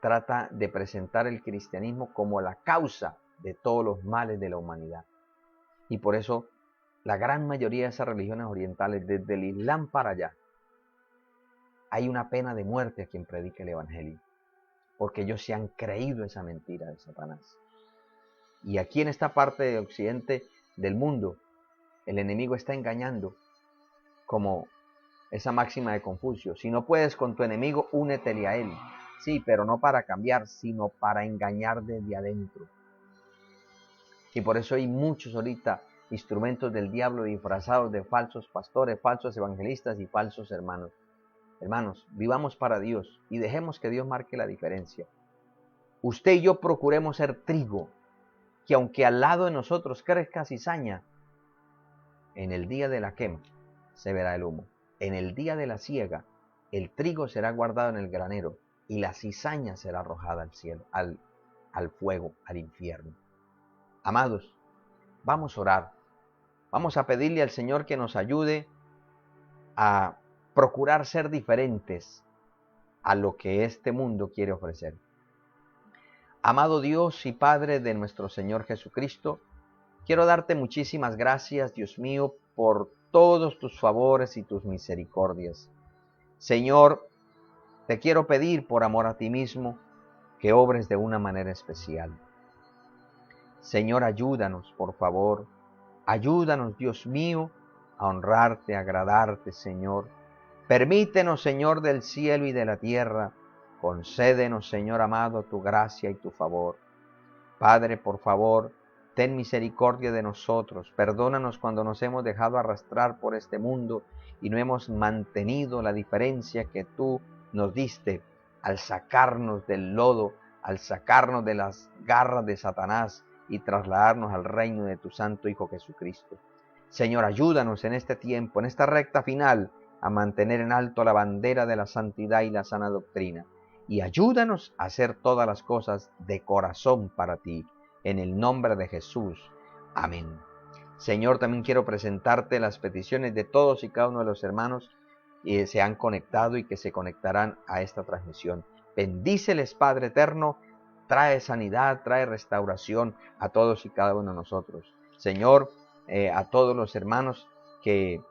trata de presentar el cristianismo como la causa de todos los males de la humanidad. Y por eso la gran mayoría de esas religiones orientales, desde el Islam para allá, hay una pena de muerte a quien predica el Evangelio, porque ellos se han creído esa mentira de Satanás. Y aquí en esta parte de Occidente del mundo, el enemigo está engañando, como esa máxima de Confucio: si no puedes con tu enemigo, únetele a él. Sí, pero no para cambiar, sino para engañar desde adentro. Y por eso hay muchos ahorita instrumentos del diablo disfrazados de falsos pastores, falsos evangelistas y falsos hermanos. Hermanos, vivamos para Dios y dejemos que Dios marque la diferencia. Usted y yo procuremos ser trigo, que aunque al lado de nosotros crezca cizaña, en el día de la quema se verá el humo. En el día de la siega, el trigo será guardado en el granero y la cizaña será arrojada al cielo, al fuego, al infierno. Amados, vamos a orar. Vamos a pedirle al Señor que nos ayude a procurar ser diferentes a lo que este mundo quiere ofrecer. Amado Dios y Padre de nuestro Señor Jesucristo, quiero darte muchísimas gracias, Dios mío, por todos tus favores y tus misericordias. Señor, te quiero pedir por amor a ti mismo que obres de una manera especial. Señor, ayúdanos, por favor. Ayúdanos, Dios mío, a honrarte, a agradarte, Señor. Permítenos, Señor del cielo y de la tierra, concédenos, Señor amado, tu gracia y tu favor. Padre, por favor, ten misericordia de nosotros. Perdónanos cuando nos hemos dejado arrastrar por este mundo y no hemos mantenido la diferencia que tú nos diste al sacarnos del lodo, al sacarnos de las garras de Satanás y trasladarnos al reino de tu Santo Hijo Jesucristo. Señor, ayúdanos en este tiempo, en esta recta final, a mantener en alto la bandera de la santidad y la sana doctrina. Y ayúdanos a hacer todas las cosas de corazón para ti, en el nombre de Jesús. Amén. Señor, también quiero presentarte las peticiones de todos y cada uno de los hermanos que se han conectado y que se conectarán a esta transmisión. Bendíceles, Padre eterno, trae sanidad, trae restauración a todos y cada uno de nosotros. Señor, a todos los hermanos que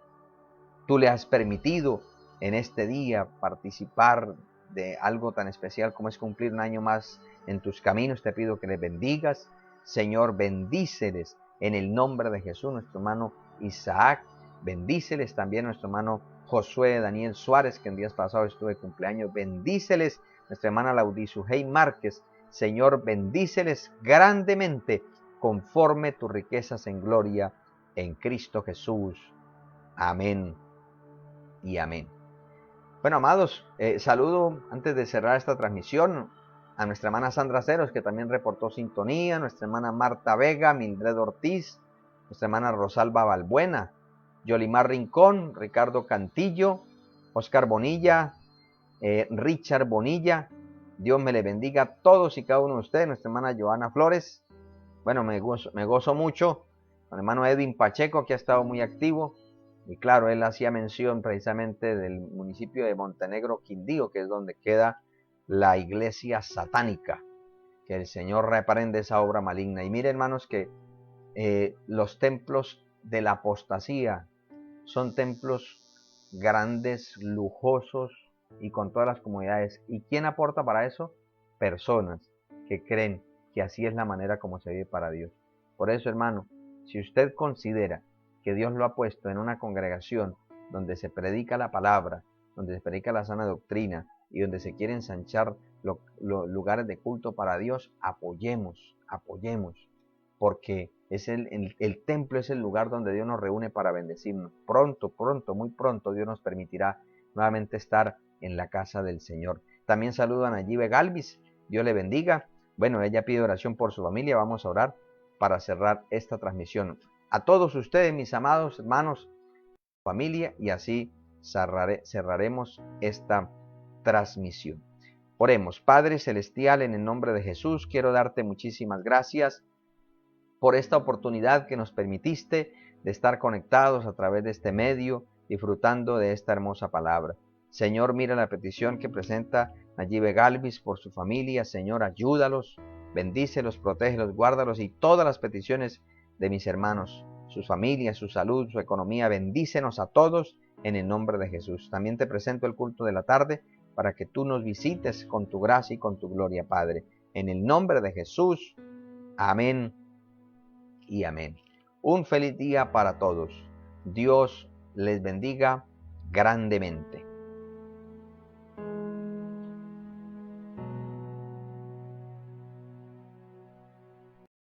tú le has permitido en este día participar de algo tan especial como es cumplir un año más en tus caminos, te pido que les bendigas. Señor, bendíceles en el nombre de Jesús, nuestro hermano Isaac. Bendíceles también nuestro hermano Josué Daniel Suárez, que en días pasados estuvo de cumpleaños. Bendíceles nuestra hermana Laudisujei Márquez. Señor, bendíceles grandemente conforme tus riquezas en gloria en Cristo Jesús. Amén y amén. Bueno, amados, saludo antes de cerrar esta transmisión a nuestra hermana Sandra Ceros, que también reportó sintonía, nuestra hermana Marta Vega, Mildred Ortiz, nuestra hermana Rosalba Balbuena, Yolimar Rincón, Ricardo Cantillo, Oscar Bonilla, Richard Bonilla. Dios me le bendiga a todos y cada uno de ustedes. Nuestra hermana Joana Flores. Bueno, me gozo mucho. Con el hermano Edwin Pacheco, que ha estado muy activo. Y claro, él hacía mención precisamente del municipio de Montenegro, Quindío, que es donde queda la iglesia satánica. Que el Señor reprende esa obra maligna. Y mire, hermanos, que los templos de la apostasía son templos grandes, lujosos y con todas las comodidades. ¿Y quién aporta para eso? Personas que creen que así es la manera como se vive para Dios. Por eso, hermano, si usted considera que Dios lo ha puesto en una congregación donde se predica la palabra, donde se predica la sana doctrina y donde se quiere ensanchar los lugares de culto para Dios, apoyemos, porque es el templo es el lugar donde Dios nos reúne para bendecirnos. Pronto, muy pronto Dios nos permitirá nuevamente estar en la casa del Señor. También saludo a Nayibe Galvis, Dios le bendiga. Bueno, ella pide oración por su familia, vamos a orar para cerrar esta transmisión. A todos ustedes, mis amados hermanos, familia, y así cerraremos esta transmisión. Oremos. Padre Celestial, en el nombre de Jesús, quiero darte muchísimas gracias por esta oportunidad que nos permitiste de estar conectados a través de este medio, disfrutando de esta hermosa palabra. Señor, mira la petición que presenta Nayibe Galvis por su familia. Señor, ayúdalos, bendícelos, protégelos, guárdalos y todas las peticiones de mis hermanos, sus familias, su salud, su economía. Bendícenos a todos en el nombre de Jesús. También te presento el culto de la tarde para que tú nos visites con tu gracia y con tu gloria, Padre. En el nombre de Jesús. Amén y amén. Un feliz día para todos. Dios les bendiga grandemente.